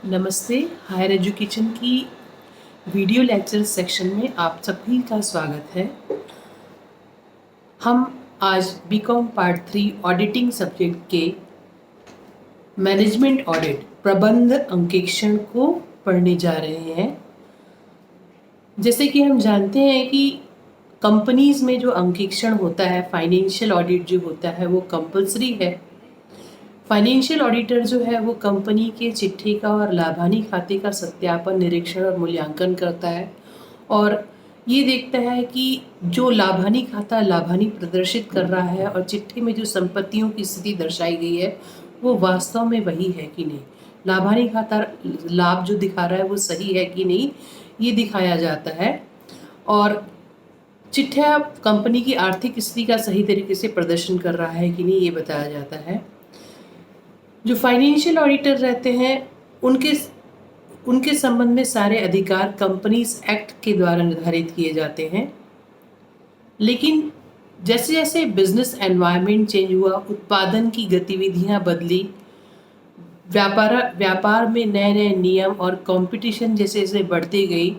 नमस्ते। Higher education की video lecture section में आप सभी का स्वागत है। हम आज बीकॉम पार्ट 3 ऑडिटिंग सब्जेक्ट के मैनेजमेंट ऑडिट प्रबंध अंकेक्षण को पढ़ने जा रहे हैं। जैसे कि हम जानते हैं कि कंपनीज में जो अंकेक्षण होता है, फाइनेंशियल ऑडिट जो होता है वो कंपलसरी है। फाइनेंशियल ऑडिटर जो है वो कंपनी के चिट्ठी का और लाभानी खाते का सत्यापन, निरीक्षण और मूल्यांकन करता है और ये देखता है कि जो लाभानी खाता लाभानी प्रदर्शित कर रहा है और चिट्ठी में जो संपत्तियों की स्थिति दर्शाई गई है वो वास्तव में वही है कि नहीं। लाभानी खाता लाभ जो दिखा रहा है वो सही है कि नहीं, ये दिखाया जाता है। और चिट्ठा कंपनी की आर्थिक स्थिति का सही तरीके से प्रदर्शन कर रहा है कि नहीं, ये बताया जाता है। जो फाइनेंशियल ऑडिटर रहते हैं उनके उनके संबंध में सारे अधिकार कंपनीज एक्ट के द्वारा निर्धारित किए जाते हैं। लेकिन जैसे जैसे बिजनेस एनवायरनमेंट चेंज हुआ, उत्पादन की गतिविधियां बदली, व्यापार में नए नए नियम और कंपटीशन जैसे जैसे बढ़ती गई,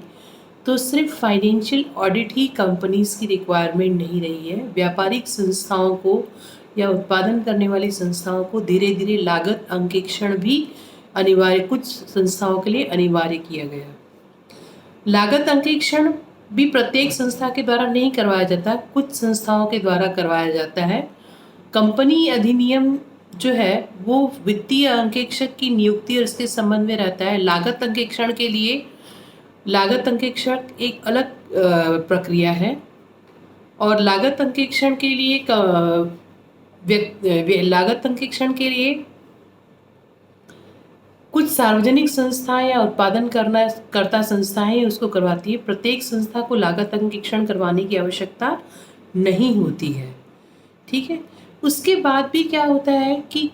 तो सिर्फ फाइनेंशियल ऑडिट ही कंपनीज की रिक्वायरमेंट नहीं रही है। व्यापारिक संस्थाओं को या उत्पादन करने वाली संस्थाओं को धीरे धीरे लागत अंकेक्षण भी कुछ संस्थाओं के लिए अनिवार्य किया गया। लागत अंकेक्षण भी प्रत्येक संस्था के द्वारा नहीं करवाया जाता, कुछ संस्थाओं के द्वारा करवाया जाता है। कंपनी अधिनियम जो है वो वित्तीय अंकेक्षक की नियुक्ति और इसके संबंध में रहता है। लागत अंकेक्षण के लिए लागत अंकेक्षक एक अलग प्रक्रिया है और लागत अंकेक्षण के लिए कुछ सार्वजनिक संस्थाएं या उत्पादन करता संस्थाएं उसको करवाती है। प्रत्येक संस्था को लागत अंकेक्षण करवाने की आवश्यकता नहीं होती है। ठीक है। उसके बाद भी क्या होता है कि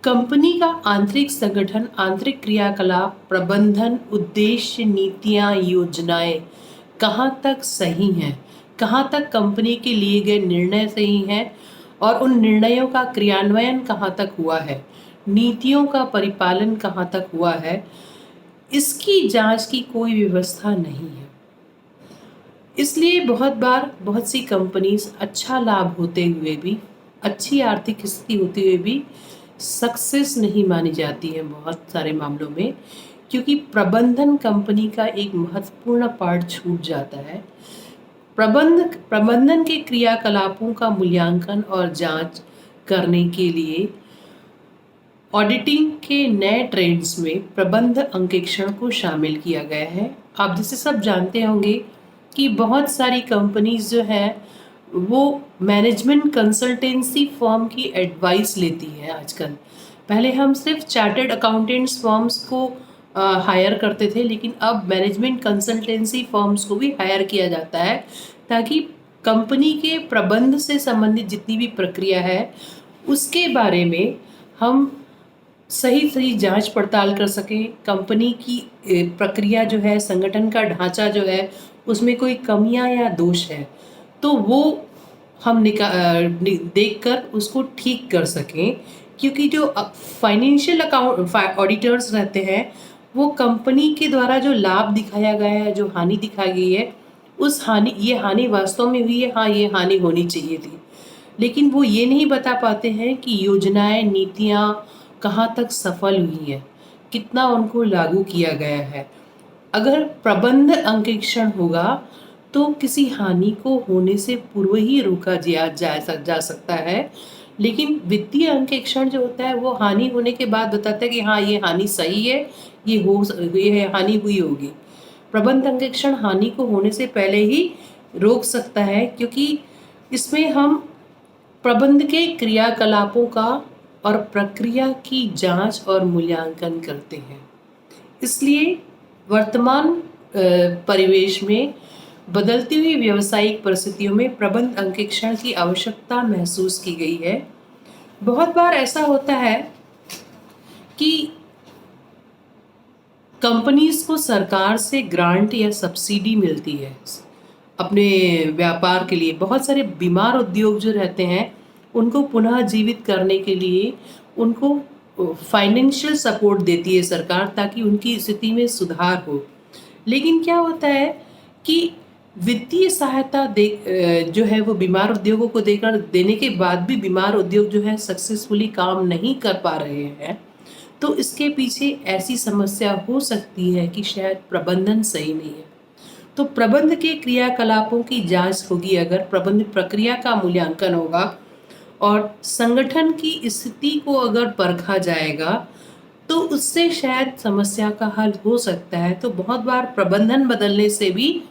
कंपनी का आंतरिक संगठन, आंतरिक क्रियाकलाप, प्रबंधन, उद्देश्य, नीतियां, योजनाएं कहाँ तक सही हैं, कहाँ तक कंपनी के लिए गए निर्णय सही हैं और उन निर्णयों का क्रियान्वयन कहाँ तक हुआ है, नीतियों का परिपालन कहाँ तक हुआ है, इसकी जांच की कोई व्यवस्था नहीं है। इसलिए बहुत बार बहुत सी कंपनीज अच्छा लाभ होते हुए भी, अच्छी आर्थिक स्थिति होते हुए भी सक्सेस नहीं मानी जाती है बहुत सारे मामलों में, क्योंकि प्रबंधन कंपनी का एक महत्वपूर्ण पार्ट छूट जाता है। प्रबंधन के क्रियाकलापों का मूल्यांकन और जांच करने के लिए ऑडिटिंग के नए ट्रेंड्स में प्रबंध अंकेक्षण को शामिल किया गया है। आप जैसे सब जानते होंगे कि बहुत सारी कंपनीज जो है वो मैनेजमेंट कंसल्टेंसी फर्म की एडवाइस लेती है आजकल। पहले हम सिर्फ चार्टर्ड अकाउंटेंट्स फर्म्स को हायर करते थे, लेकिन अब मैनेजमेंट कंसल्टेंसी फर्म्स को भी हायर किया जाता है ताकि कंपनी के प्रबंध से संबंधित जितनी भी प्रक्रिया है उसके बारे में हम सही सही जांच पड़ताल कर सकें। कंपनी की प्रक्रिया जो है, संगठन का ढांचा जो है, उसमें कोई कमियां या दोष है तो वो हम देखकर उसको ठीक कर सकें। क्योंकि जो फाइनेंशियल अकाउंट ऑडिटर्स रहते हैं वो कंपनी के द्वारा जो लाभ दिखाया गया है, जो हानि दिखाई गई है, ये हानि वास्तव में हुई है, हाँ ये हानि होनी चाहिए थी, लेकिन वो ये नहीं बता पाते हैं कि योजनाएं, नीतियां कहाँ तक सफल हुई हैं, कितना उनको लागू किया गया है। अगर प्रबंध अंकेक्षण होगा तो किसी हानि को होने से पूर्व ही रोका जा सकता है, लेकिन वित्तीय अंकेक्षण जो होता है वो हानि होने के बाद बताता है कि हाँ ये हानि सही है, ये हानि हुई होगी। प्रबंध अंकेक्षण हानि को होने से पहले ही रोक सकता है, क्योंकि इसमें हम प्रबंध के क्रियाकलापों का और प्रक्रिया की जांच और मूल्यांकन करते हैं। इसलिए वर्तमान परिवेश में बदलती हुई व्यावसायिक परिस्थितियों में प्रबंध अंकेक्षण की आवश्यकता महसूस की गई है। बहुत बार ऐसा होता है कि कंपनीज को सरकार से ग्रांट या सब्सिडी मिलती है अपने व्यापार के लिए। बहुत सारे बीमार उद्योग जो रहते हैं उनको पुनः जीवित करने के लिए उनको फाइनेंशियल सपोर्ट देती है सरकार ताकि उनकी स्थिति में सुधार हो। लेकिन क्या होता है कि वित्तीय सहायता जो है वो बीमार उद्योगों को देने के बाद भी बीमार उद्योग जो है सक्सेसफुली काम नहीं कर पा रहे हैं, तो इसके पीछे ऐसी समस्या हो सकती है कि शायद प्रबंधन सही नहीं है। तो प्रबंध के क्रियाकलापों की जांच होगी, अगर प्रबंध प्रक्रिया का मूल्यांकन होगा और संगठन की स्थिति को अगर परखा जाएगा, तो उससे शायद समस्या का हल हो सकता है। तो बहुत बार प्रबंधन बदलने से भी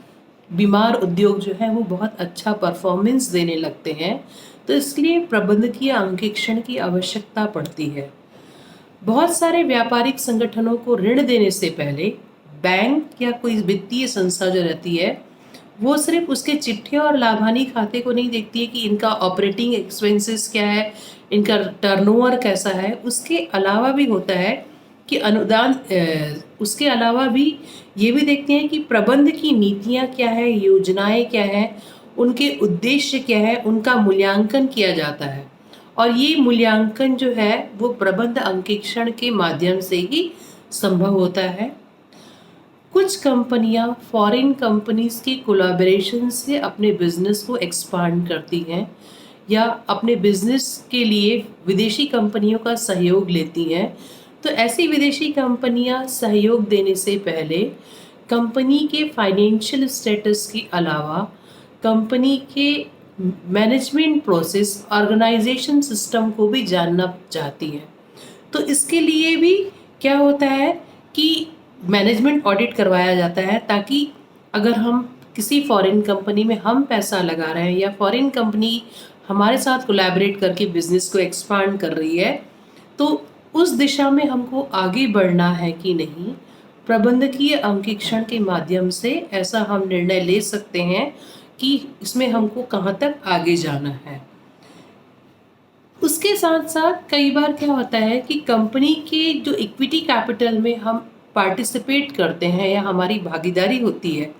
बीमार उद्योग जो है वो बहुत अच्छा परफॉर्मेंस देने लगते हैं। तो इसलिए प्रबंधकीय अंकेक्षण की आवश्यकता पड़ती है। बहुत सारे व्यापारिक संगठनों को ऋण देने से पहले बैंक या कोई वित्तीय संस्था जो रहती है वो सिर्फ उसके चिट्ठे और लाभानी खाते को नहीं देखती है कि इनका ऑपरेटिंग एक्सपेंसेस क्या है, इनका टर्नओवर कैसा है। उसके अलावा भी होता है कि उसके अलावा भी ये भी देखते हैं कि प्रबंध की नीतियाँ क्या है, योजनाएं क्या है, उनके उद्देश्य क्या है, उनका मूल्यांकन किया जाता है। और ये मूल्यांकन जो है वो प्रबंध अंकेक्षण के माध्यम से ही संभव होता है। कुछ कंपनियां फॉरेन कंपनीज की कोलैबोरेशन से अपने बिजनेस को एक्सपांड करती हैं या अपने बिजनेस के लिए विदेशी कंपनियों का सहयोग लेती हैं। तो ऐसी विदेशी कंपनियां सहयोग देने से पहले कंपनी के फाइनेंशियल स्टेटस के अलावा कंपनी के मैनेजमेंट प्रोसेस, ऑर्गेनाइजेशन सिस्टम को भी जानना चाहती हैं। तो इसके लिए भी क्या होता है कि मैनेजमेंट ऑडिट करवाया जाता है, ताकि अगर हम किसी फॉरेन कंपनी में हम पैसा लगा रहे हैं या फॉरेन कंपनी हमारे साथ कोलैबोरेट करके बिजनेस को एक्सपांड कर रही है, तो उस दिशा में हमको आगे बढ़ना है कि नहीं। प्रबंधकीय अंकेक्षण के माध्यम से ऐसा हम निर्णय ले सकते हैं कि इसमें हमको कहाँ तक आगे जाना है। उसके साथ साथ कई बार क्या होता है कि कंपनी के जो इक्विटी कैपिटल में हम पार्टिसिपेट करते हैं या हमारी भागीदारी होती है,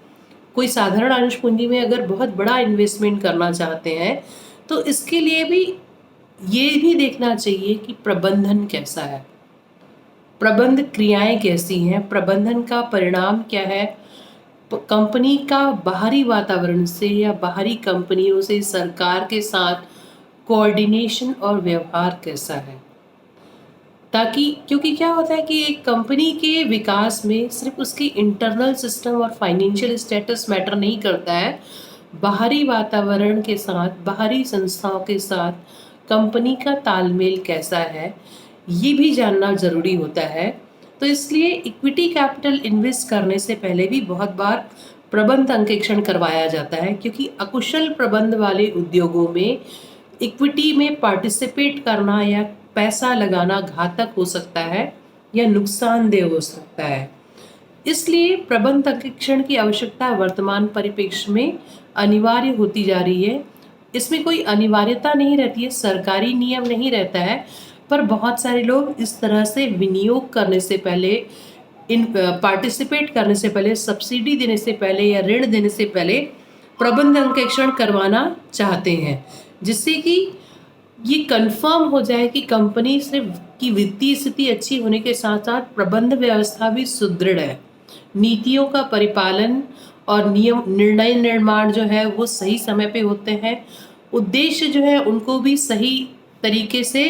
कोई साधारण अंश पूंजी में अगर बहुत बड़ा इन्वेस्टमेंट करना चाहते हैं, तो इसके लिए भी ये भी देखना चाहिए कि प्रबंधन कैसा है, प्रबंध क्रियाएं कैसी हैं, प्रबंधन का परिणाम क्या है, कंपनी का बाहरी वातावरण से या बाहरी कंपनियों से सरकार के साथ कोऑर्डिनेशन और व्यवहार कैसा है। ताकि क्योंकि क्या होता है कि एक कंपनी के विकास में सिर्फ उसकी इंटरनल सिस्टम और फाइनेंशियल स्टेटस मैटर नहीं करता है, बाहरी वातावरण के साथ, बाहरी संस्थाओं के साथ कंपनी का तालमेल कैसा है, ये भी जानना ज़रूरी होता है। तो इसलिए इक्विटी कैपिटल इन्वेस्ट करने से पहले भी बहुत बार प्रबंध अंकेक्षण करवाया जाता है, क्योंकि अकुशल प्रबंध वाले उद्योगों में इक्विटी में पार्टिसिपेट करना या पैसा लगाना घातक हो सकता है या नुकसानदेह हो सकता है। इसलिए प्रबंध अंकेक्षण की आवश्यकता वर्तमान परिप्रेक्ष्य में अनिवार्य होती जा रही है। इसमें कोई अनिवार्यता नहीं रहती है, सरकारी नियम नहीं रहता है, पर बहुत सारे लोग इस तरह से विनियोग करने से पहले, पार्टिसिपेट करने से पहले, सब्सिडी देने से पहले या ऋण देने से पहले प्रबंध अंकेक्षण करवाना चाहते हैं, जिससे कि ये कंफर्म हो जाए कि कंपनी सिर्फ की वित्तीय स्थिति अच्छी होने के साथ साथ प्रबंध व्यवस्था भी सुदृढ़ है, नीतियों का परिपालन और निर्णय निर्माण जो है वो सही समय पे होते हैं, उद्देश्य जो है उनको भी सही तरीके से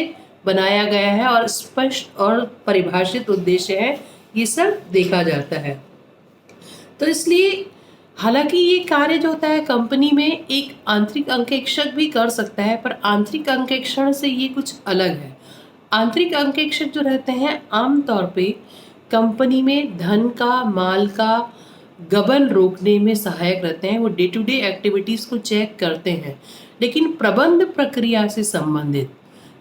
बनाया गया है और स्पष्ट और परिभाषित उद्देश्य है, ये सब देखा जाता है। तो इसलिए हालांकि ये कार्य जो होता है कंपनी में एक आंतरिक अंकेक्षक भी कर सकता है, पर आंतरिक अंकेक्षण से ये कुछ अलग है। आंतरिक अंकेक्षक जो रहते हैं आमतौर पे कंपनी में धन का, माल का गबन रोकने में सहायक रहते हैं। वो डे टू डे एक्टिविटीज़ को चेक करते हैं, लेकिन प्रबंध प्रक्रिया से संबंधित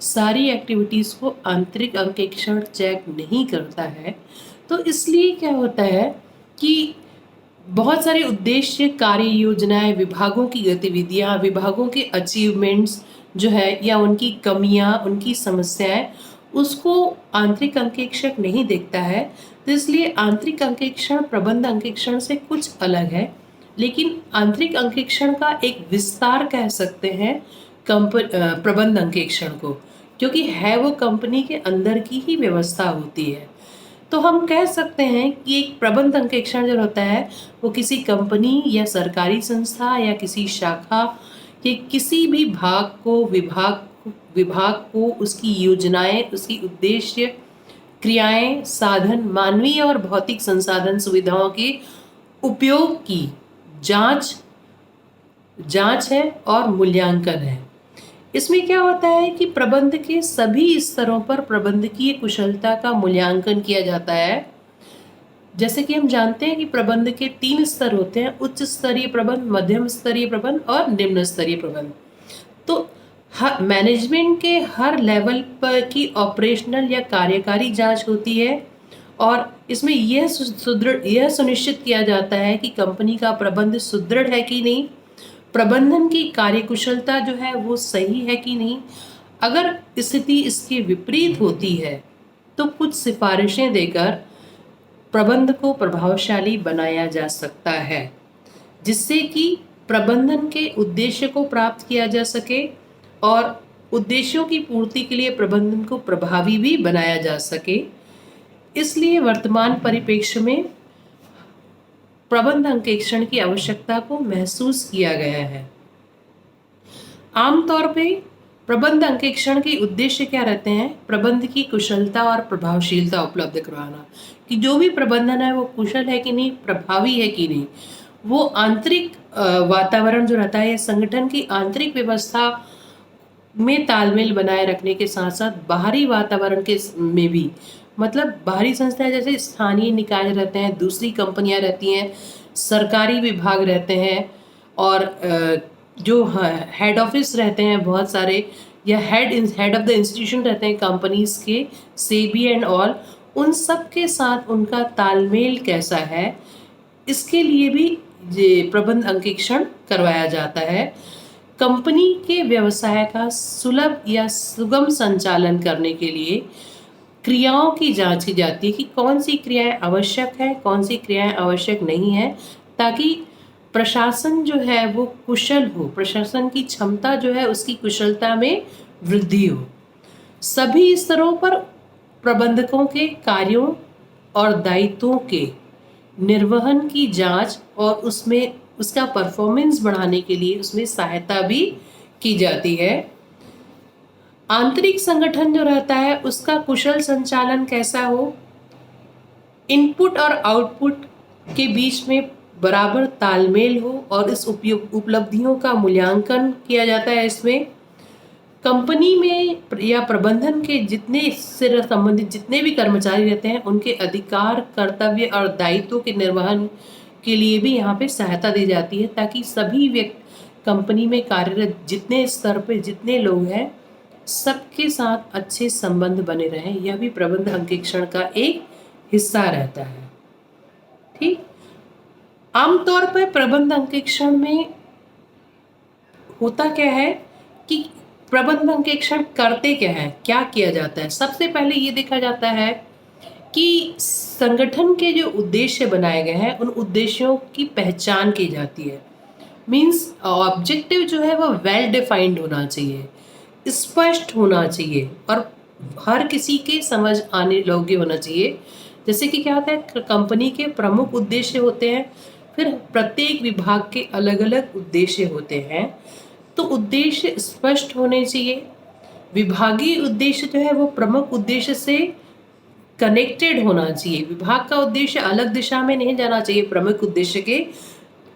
सारी एक्टिविटीज़ को आंतरिक अंकेक्षण चेक नहीं करता है। तो इसलिए क्या होता है कि बहुत सारे उद्देश्य, कार्य योजनाएं, विभागों की गतिविधियां, विभागों के अचीवमेंट्स जो है या उनकी कमियां, उनकी समस्याएं, उसको आंतरिक अंकेक्षक नहीं देखता है। तो इसलिए आंतरिक अंकेक्षण प्रबंध अंकेक्षण से कुछ अलग है, लेकिन आंतरिक अंकेक्षण का एक विस्तार कह सकते हैं प्रबंध अंकेक्षण को, क्योंकि है वो कंपनी के अंदर की ही व्यवस्था होती है। तो हम कह सकते हैं कि एक प्रबंध अंकेक्षण जो होता है वो किसी कंपनी या सरकारी संस्था या किसी शाखा के किसी भी विभाग को उसकी योजनाएं, उसकी उद्देश्य, क्रियाएं, साधन, मानवीय और भौतिक संसाधन सुविधाओं के उपयोग की जांच जांच है और मूल्यांकन है। इसमें क्या होता है कि प्रबंध के सभी स्तरों पर प्रबंधकीय कुशलता का मूल्यांकन किया जाता है। जैसे कि हम जानते हैं कि प्रबंध के 3 स्तर होते हैं: उच्च स्तरीय प्रबंध, मध्यम स्तरीय प्रबंध और निम्न स्तरीय प्रबंध। तो मैनेजमेंट के हर लेवल पर की ऑपरेशनल या कार्यकारी जांच होती है और इसमें यह सुनिश्चित किया जाता है कि कंपनी का प्रबंध सुदृढ़ है कि नहीं, प्रबंधन की कार्यकुशलता जो है वो सही है कि नहीं। अगर स्थिति इसके विपरीत होती है तो कुछ सिफारिशें देकर प्रबंध को प्रभावशाली बनाया जा सकता है, जिससे कि प्रबंधन के उद्देश्य को प्राप्त किया जा सके और उद्देश्यों की पूर्ति के लिए प्रबंधन को प्रभावी भी बनाया जा सके। इसलिए वर्तमान परिप्रेक्ष्य में प्रबंध अंकेक्षण की आवश्यकता को महसूस किया गया है। आमतौर पे प्रबंध अंकेक्षण के उद्देश्य क्या रहते हैं? प्रबंध की कुशलता और प्रभावशीलता उपलब्ध करवाना, कि जो भी प्रबंधन है वो कुशल है कि नहीं, प्रभावी है कि नहीं। वो आंतरिक वातावरण जो रहता है, संगठन की आंतरिक व्यवस्था में तालमेल बनाए रखने के साथ साथ बाहरी वातावरण के में भी, मतलब बाहरी संस्थाएं जैसे स्थानीय निकाय रहते हैं, दूसरी कंपनियां रहती हैं, सरकारी विभाग रहते हैं और जो हेड ऑफिस रहते हैं बहुत सारे, या हेड ऑफ द इंस्टीट्यूशन रहते हैं कंपनीज के, सेबी एंड ऑल, उन सब के साथ उनका तालमेल कैसा है, इसके लिए भी ये प्रबंध अंकेक्षण करवाया जाता है। कंपनी के व्यवसाय का सुलभ या सुगम संचालन करने के लिए क्रियाओं की जांच की जाती है कि कौन सी क्रियाएं आवश्यक है, कौन सी क्रियाएं आवश्यक नहीं है, ताकि प्रशासन जो है वो कुशल हो, प्रशासन की क्षमता जो है उसकी कुशलता में वृद्धि हो। सभी स्तरों पर प्रबंधकों के कार्यों और दायित्वों के निर्वहन की जांच और उसमें उसका परफॉर्मेंस बढ़ाने के लिए उसमें सहायता भी की जाती है। आंतरिक संगठन जो रहता है उसका कुशल संचालन कैसा हो, इनपुट और आउटपुट के बीच में बराबर तालमेल हो और इस उपलब्धियों का मूल्यांकन किया जाता है। इसमें कंपनी में या प्रबंधन के जितने से संबंधित जितने भी कर्मचारी रहते हैं उनके अधिकार, कर्तव्य और दायित्वों के निर्वहन के लिए भी यहाँ पे सहायता दी जाती है, ताकि सभी कंपनी में कार्यरत जितने स्तर पे जितने लोग हैं सबके साथ अच्छे संबंध बने रहें। यह भी प्रबंध अंकेक्षण का एक हिस्सा रहता है। ठीक, आमतौर पर प्रबंध अंकेक्षण में होता क्या है कि प्रबंध अंकेक्षण करते क्या है, क्या किया जाता है। सबसे पहले ये देखा जाता है कि संगठन के जो उद्देश्य बनाए गए हैं उन उद्देश्यों की पहचान की जाती है। मीन्स ऑब्जेक्टिव जो है वो वेल डिफाइंड होना चाहिए, स्पष्ट होना चाहिए और हर किसी के समझ आने योग्य होना चाहिए। जैसे कि क्या होता है, कंपनी के प्रमुख उद्देश्य होते हैं, फिर प्रत्येक विभाग के अलग अलग उद्देश्य होते हैं, तो उद्देश्य स्पष्ट होने चाहिए। विभागीय उद्देश्य जो है वो प्रमुख उद्देश्य से कनेक्टेड होना चाहिए। विभाग का उद्देश्य अलग दिशा में नहीं जाना चाहिए प्रमुख उद्देश्य के।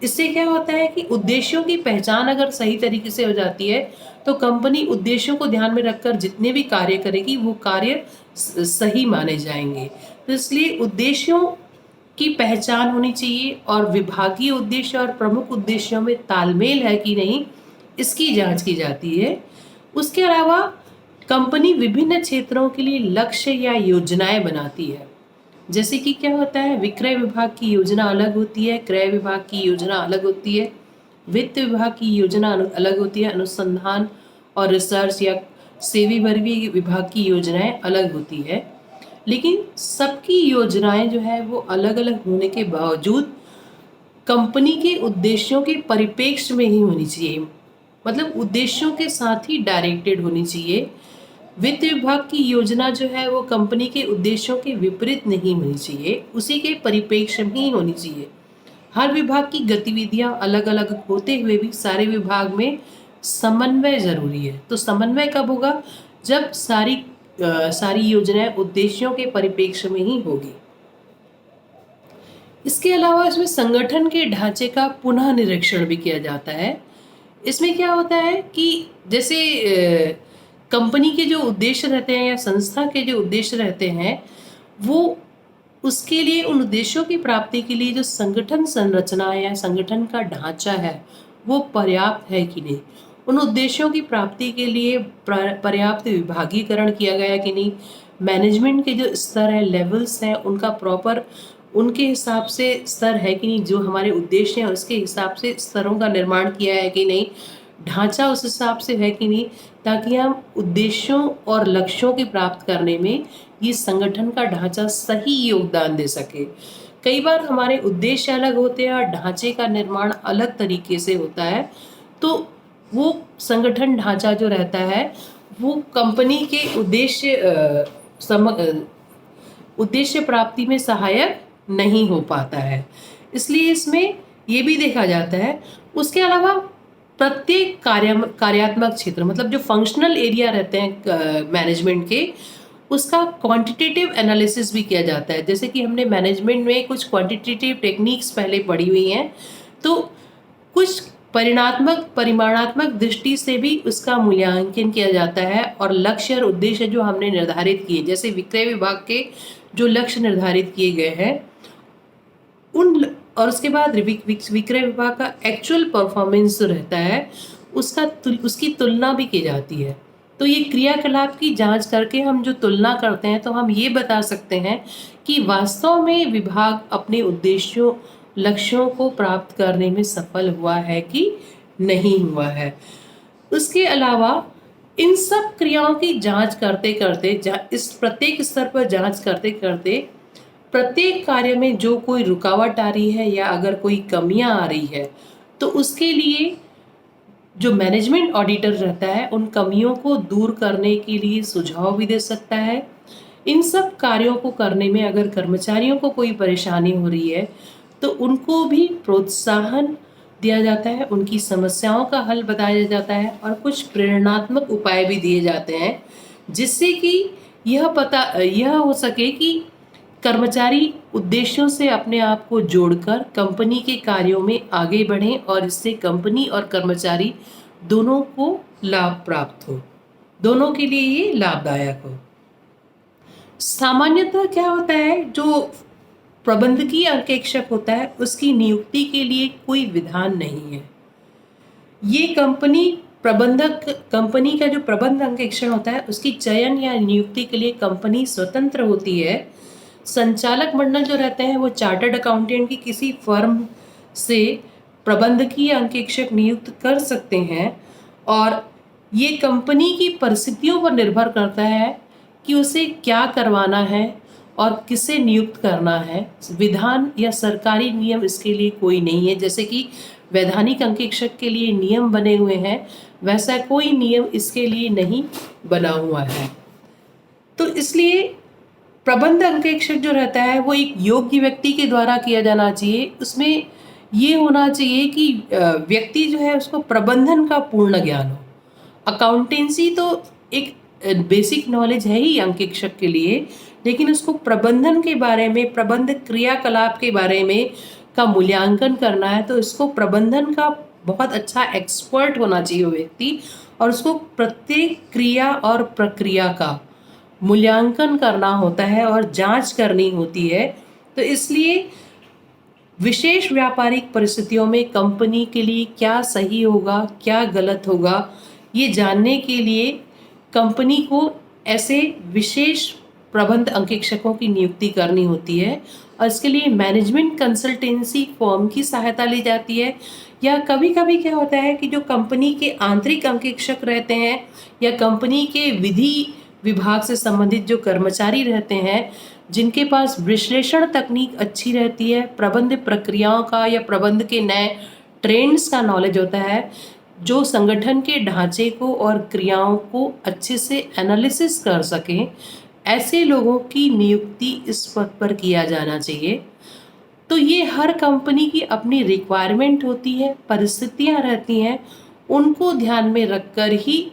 इससे क्या होता है कि उद्देश्यों की पहचान अगर सही तरीके से हो जाती है तो कंपनी उद्देश्यों को ध्यान में रखकर जितने भी कार्य करेगी वो कार्य सही माने जाएंगे। तो इसलिए उद्देश्यों की पहचान होनी चाहिए और विभागीय उद्देश्य और प्रमुख उद्देश्यों में तालमेल है कि नहीं, इसकी जांच की जाती है। उसके अलावा कंपनी विभिन्न क्षेत्रों के लिए लक्ष्य या योजनाएं बनाती है। जैसे कि क्या होता है, विक्रय विभाग की योजना अलग होती है, क्रय विभाग की योजना अलग होती है, वित्त विभाग की योजना अलग होती है, अनुसंधान और रिसर्च या सेवी वर्गीय विभाग की योजनाएं अलग होती है। लेकिन सबकी योजनाएं जो है वो अलग अलग होने के बावजूद कंपनी के उद्देश्यों के परिप्रेक्ष्य में ही होनी चाहिए, मतलब उद्देश्यों के साथ ही डायरेक्टेड होनी चाहिए। वित्त विभाग की योजना जो है वो कंपनी के उद्देश्यों के विपरीत नहीं होनी चाहिए, उसी के परिप्रेक्ष्य में ही होनी चाहिए। हर विभाग की गतिविधियां अलग अलग होते हुए भी सारे विभाग में समन्वय जरूरी है। तो समन्वय कब होगा? जब सारी योजनाएं उद्देश्यों के परिप्रेक्ष्य में ही होगी। इसके अलावा इसमें संगठन के ढांचे का पुनः निरीक्षण भी किया जाता है। इसमें क्या होता है कि जैसे कंपनी के जो उद्देश्य रहते हैं या संस्था के जो उद्देश्य रहते हैं, वो उसके लिए उन उद्देश्यों की प्राप्ति के लिए जो संगठन संरचना या संगठन का ढांचा है वो पर्याप्त है कि नहीं, उन उद्देश्यों की प्राप्ति के लिए पर्याप्त विभागीकरण किया गया कि नहीं, मैनेजमेंट के जो स्तर है, लेवल्स हैं, उनका प्रॉपर उनके हिसाब से स्तर है कि नहीं, जो हमारे उद्देश्य हैं उसके हिसाब से स्तरों का निर्माण किया है कि नहीं, ढांचा उस हिसाब से है कि नहीं, ताकि हम उद्देश्यों और लक्ष्यों की प्राप्त करने में ये संगठन का ढांचा सही योगदान दे सके। कई बार हमारे उद्देश्य अलग होते हैं और ढांचे का निर्माण अलग तरीके से होता है, तो वो संगठन ढांचा जो रहता है वो कंपनी के उद्देश्य प्राप्ति में सहायक नहीं हो पाता है, इसलिए इसमें ये भी देखा जाता है। उसके अलावा प्रत्येक कार्यात्मक क्षेत्र, मतलब जो फंक्शनल एरिया रहते हैं मैनेजमेंट के, उसका क्वांटिटेटिव एनालिसिस भी किया जाता है। जैसे कि हमने मैनेजमेंट में कुछ क्वांटिटेटिव टेक्निक्स पहले पढ़ी हुई हैं, तो कुछ परिमाणात्मक दृष्टि से भी उसका मूल्यांकन किया जाता है और लक्ष्य और उद्देश्य जो हमने निर्धारित किए, जैसे विक्रय विभाग के जो लक्ष्य निर्धारित किए गए हैं और उसके बाद विक्रय विभाग का एक्चुअल परफॉर्मेंस जो रहता है उसकी तुलना भी की जाती है। तो ये क्रियाकलाप की जांच करके हम जो तुलना करते हैं तो हम ये बता सकते हैं कि वास्तव में विभाग अपने लक्ष्यों को प्राप्त करने में सफल हुआ है कि नहीं हुआ है। उसके अलावा इन सब क्रियाओं की जांच करते करते इस प्रत्येक स्तर पर जांच करते करते प्रत्येक कार्य में जो कोई रुकावट आ रही है या अगर कोई कमियां आ रही है तो उसके लिए जो मैनेजमेंट ऑडिटर रहता है उन कमियों को दूर करने के लिए सुझाव भी दे सकता है। इन सब कार्यों को करने में अगर कर्मचारियों को कोई परेशानी हो रही है तो उनको भी प्रोत्साहन दिया जाता है, उनकी समस्याओं का हल बताया जाता है और कुछ प्रेरणात्मक उपाय भी दिए जाते हैं, जिससे कि यह हो सके कि कर्मचारी उद्देश्यों से अपने आप को जोड़कर कंपनी के कार्यों में आगे बढ़ें और इससे कंपनी और कर्मचारी दोनों को लाभ प्राप्त हो, दोनों के लिए ये लाभदायक हो। सामान्यतः क्या होता है, जो प्रबंधकीय अंकेक्षक होता है उसकी नियुक्ति के लिए कोई विधान नहीं है। ये कंपनी का जो प्रबंध अंकेक्षण होता है उसकी चयन या नियुक्ति के लिए कंपनी स्वतंत्र होती है। संचालक मंडल जो रहते हैं वो चार्टर्ड अकाउंटेंट की किसी फर्म से प्रबंधकीय अंकेक्षक नियुक्त कर सकते हैं और ये कंपनी की परिस्थितियों पर निर्भर करता है कि उसे क्या करवाना है और किसे नियुक्त करना है। विधान या सरकारी नियम इसके लिए कोई नहीं है। जैसे कि वैधानिक अंकेक्षक के लिए नियम बने हुए हैं, वैसा कोई नियम इसके लिए नहीं बना हुआ है। तो इसलिए प्रबंध अंकेक्षक जो रहता है वो एक योग्य व्यक्ति के द्वारा किया जाना चाहिए। उसमें ये होना चाहिए कि व्यक्ति जो है उसको प्रबंधन का पूर्ण ज्ञान हो। अकाउंटेंसी तो एक बेसिक नॉलेज है ही अंकेक्षक के लिए, लेकिन उसको प्रबंधन के बारे में, प्रबंध क्रियाकलाप के बारे में का मूल्यांकन करना है तो इसको प्रबंधन का बहुत अच्छा एक्सपर्ट होना चाहिए वो व्यक्ति, और उसको प्रत्येक क्रिया और प्रक्रिया का मूल्यांकन करना होता है और जांच करनी होती है। तो इसलिए विशेष व्यापारिक परिस्थितियों में कंपनी के लिए क्या सही होगा, क्या गलत होगा, ये जानने के लिए कंपनी को ऐसे विशेष प्रबंध अंकेक्षकों की नियुक्ति करनी होती है और इसके लिए मैनेजमेंट कंसल्टेंसी फर्म की सहायता ली जाती है। या कभी कभी क्या होता है कि जो कंपनी के आंतरिक अंकेक्षक रहते हैं या कंपनी के विधि विभाग से संबंधित जो कर्मचारी रहते हैं जिनके पास विश्लेषण तकनीक अच्छी रहती है, प्रबंध प्रक्रियाओं का या प्रबंध के नए ट्रेंड्स का नॉलेज होता है, जो संगठन के ढांचे को और क्रियाओं को अच्छे से एनालिसिस कर सकें, ऐसे लोगों की नियुक्ति इस पद पर किया जाना चाहिए। तो ये हर कंपनी की अपनी रिक्वायरमेंट होती है, परिस्थितियां रहती हैं, उनको ध्यान में रखकर ही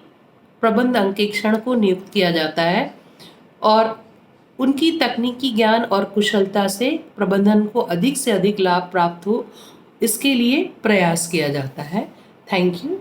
प्रबंध अंकेक्षण को नियुक्त किया जाता है और उनकी तकनीकी ज्ञान और कुशलता से प्रबंधन को अधिक से अधिक लाभ प्राप्त हो, इसके लिए प्रयास किया जाता है। Thank you.